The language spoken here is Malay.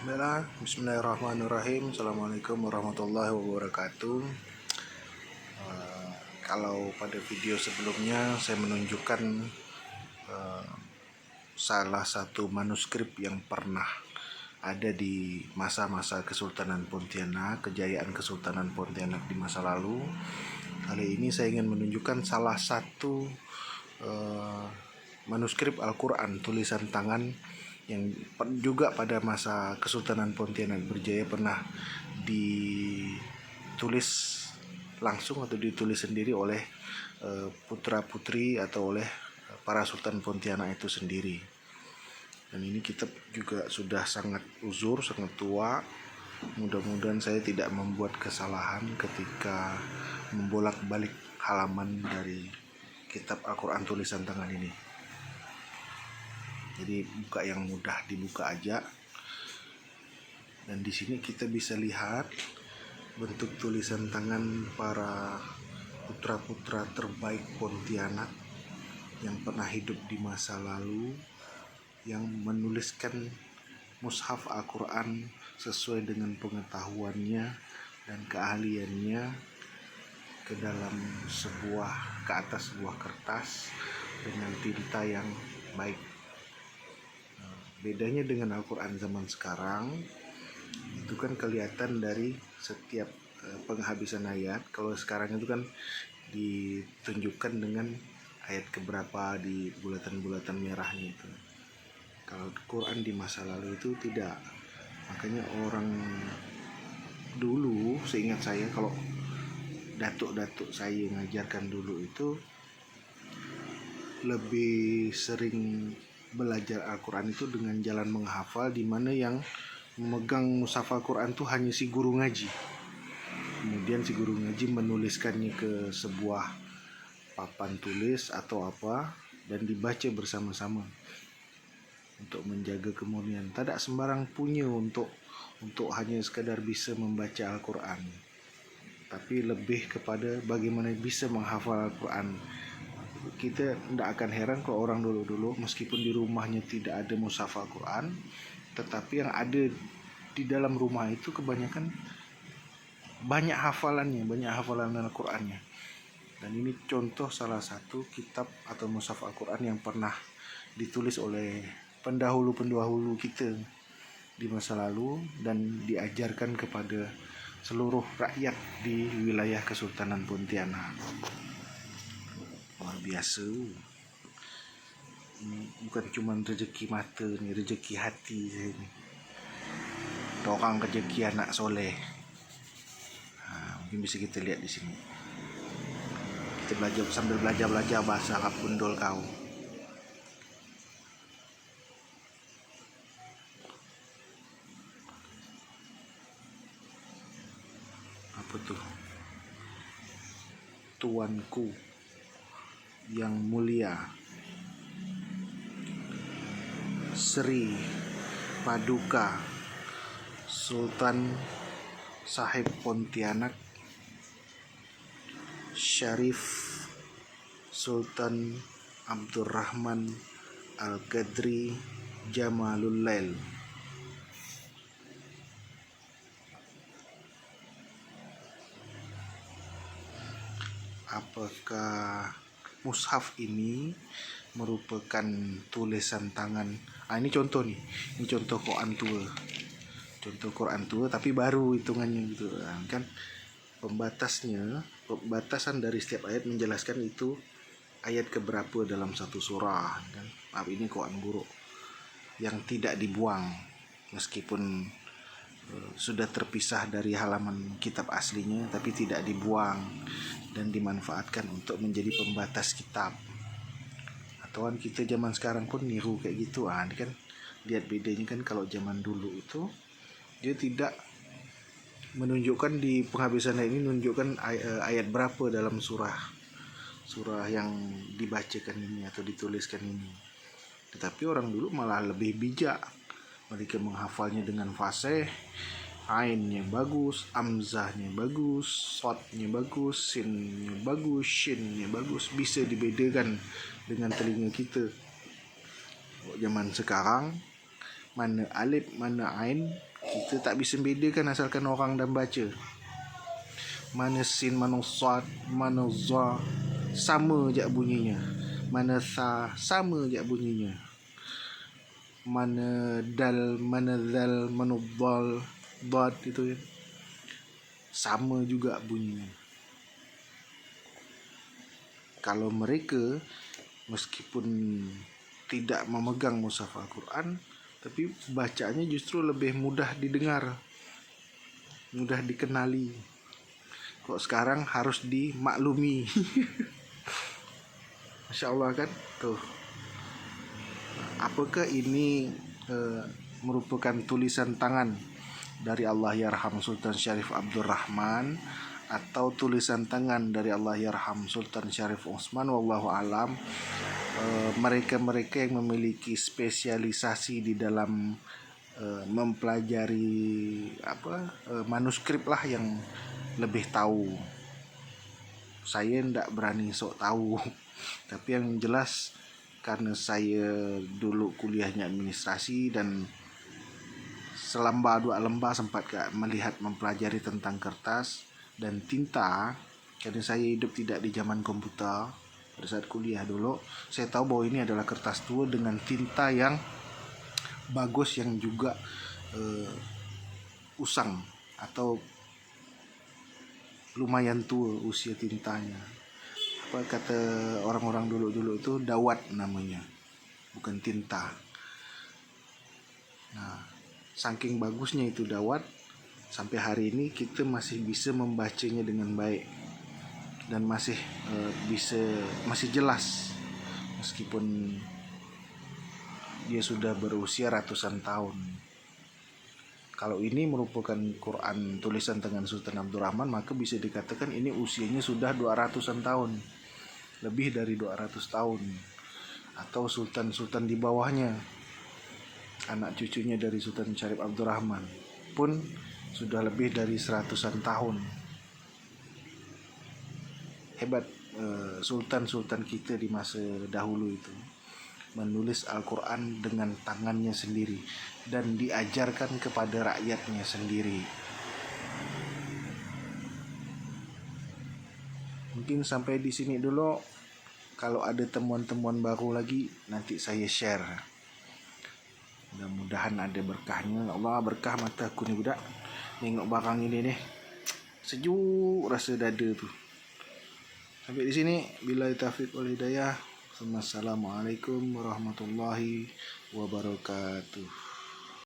Bismillahirrahmanirrahim. Assalamualaikum warahmatullahi wabarakatuh. Kalau pada video sebelumnya saya menunjukkan salah satu manuskrip yang pernah ada di masa-masa Kesultanan Pontianak, kejayaan Kesultanan Pontianak di masa lalu. Kali ini saya ingin menunjukkan salah satu manuskrip Al-Quran tulisan tangan yang juga pada masa Kesultanan Pontianak Berjaya pernah ditulis langsung atau ditulis sendiri oleh putra-putri atau oleh para Sultan Pontianak itu sendiri. Dan ini kitab juga sudah sangat uzur, sangat tua. Mudah-mudahan saya tidak membuat kesalahan ketika membolak-balik halaman dari kitab Al-Quran tulisan tangan ini. Jadi buka yang mudah dibuka aja. Dan di sini kita bisa lihat bentuk tulisan tangan para putra-putra terbaik Pontianak yang pernah hidup di masa lalu, yang menuliskan mushaf Al-Quran sesuai dengan pengetahuannya dan keahliannya ke atas sebuah kertas dengan tinta yang baik. Bedanya dengan Al-Quran zaman sekarang itu kan kelihatan dari setiap penghabisan ayat. Kalau sekarang itu kan ditunjukkan dengan ayat keberapa di bulatan-bulatan merahnya itu. Kalau Al-Quran di masa lalu itu tidak. Makanya orang dulu, seingat saya, kalau datuk-datuk saya ngajarkan dulu itu lebih sering belajar Al-Quran itu dengan jalan menghafal, di mana yang memegang mushaf Al-Quran itu hanya si guru ngaji. Kemudian si guru ngaji menuliskannya ke sebuah papan tulis atau apa dan dibaca bersama-sama untuk menjaga kemurnian. Tidak sembarang punya untuk hanya sekadar bisa membaca Al-Quran, tapi lebih kepada bagaimana bisa menghafal Al-Quran. Kita tidak akan heran kalau orang dulu-dulu meskipun di rumahnya tidak ada mushaf Al-Quran, tetapi yang ada di dalam rumah itu kebanyakan banyak hafalan Al-Qurannya. Dan ini contoh salah satu kitab atau mushaf Al-Quran yang pernah ditulis oleh pendahulu-pendahulu kita di masa lalu dan diajarkan kepada seluruh rakyat di wilayah Kesultanan Pontianak. Luar biasa. Ini bukan cuma rezeki mata nih, rezeki hati saya ini. Orang rezeki anak soleh. Mungkin bisa kita lihat di sini. Kita sambil belajar bahasa Arab Gundul kau. Apa tuh? Tuanku yang mulia Sri Paduka Sultan Sahib Pontianak Syarif Sultan Abdurrahman Al-Qadri Jamalulail. Apakah mushaf ini merupakan tulisan tangan? Ini contoh nih. Ini contoh Quran tua. Contoh Quran tua tapi baru hitungannya gitu kan. Pembatasan dari setiap ayat menjelaskan itu ayat keberapa dalam satu surah kan. Ini Quran buruk yang tidak dibuang meskipun sudah terpisah dari halaman kitab aslinya, tapi tidak dibuang dan dimanfaatkan untuk menjadi pembatas kitab. Atau kan kita zaman sekarang pun niru kayak gitu. Ini kan lihat bedanya kan. Kalau zaman dulu itu dia tidak menunjukkan di penghabisan ini menunjukkan ayat berapa dalam surah yang dibacakan ini atau dituliskan ini. Tetapi orang dulu malah lebih bijak. Mereka menghafalnya dengan fasih, ainnya bagus, amzahnya bagus, sodnya bagus, sinnya bagus, shinnya bagus, bisa dibedakan dengan telinga kita. Zaman sekarang mana alif, mana ain, Kita tak bisa bedakan asalkan orang dan baca. Mana sin, mana sad, mana za, sama je bunyinya. Mana sa, sama je bunyinya. Mana dal, mana zal, mana dal, dad itu ya. Sama juga bunyinya. Kalau mereka meskipun tidak memegang mushaf Al-Quran, tapi bacanya justru lebih mudah didengar, mudah dikenali. Kok sekarang harus dimaklumi. Masya Allah kan tuh. Apakah ini merupakan tulisan tangan dari Allahyarham Sultan Syarif Abdurrahman atau tulisan tangan dari Allahyarham Sultan Syarif Utsman? Wallahu alam. Mereka-mereka yang memiliki spesialisasi di dalam mempelajari manuskrip lah yang lebih tahu. Saya tidak berani sok tahu. Tapi yang jelas karena saya dulu kuliahnya administrasi dan selamba dua lembah sempat melihat mempelajari tentang kertas dan tinta. Karena saya hidup tidak di zaman komputer. Pada saat kuliah dulu, saya tahu bahwa ini adalah kertas tua dengan tinta yang bagus, yang juga usang atau lumayan tua usia tintanya. Apa kata orang-orang dulu itu, dawat namanya, bukan tinta. Nah, saking bagusnya itu dawat, sampai hari ini kita masih bisa membacanya dengan baik dan masih jelas meskipun dia sudah berusia ratusan tahun. Kalau ini merupakan Quran tulisan tangan Sultan Abdurrahman, maka bisa dikatakan ini usianya sudah 200-an tahun, lebih dari 200 tahun. Atau sultan-sultan di bawahnya, anak cucunya dari Sultan Syarif Abdurrahman pun sudah lebih dari 100-an tahun. Hebat sultan-sultan kita di masa dahulu itu menulis Al-Quran dengan tangannya sendiri dan diajarkan kepada rakyatnya sendiri. Mungkin sampai di sini dulu. Kalau ada temuan-temuan baru lagi nanti saya share. Mudah-mudahan ada berkahnya. Allah berkah mataku nih budak. Tengok barang ini nih. Sejuk rasa dada tu. Sampai di sini. Billahi taufiq wal hidayah. Assalamualaikum warahmatullahi wabarakatuh.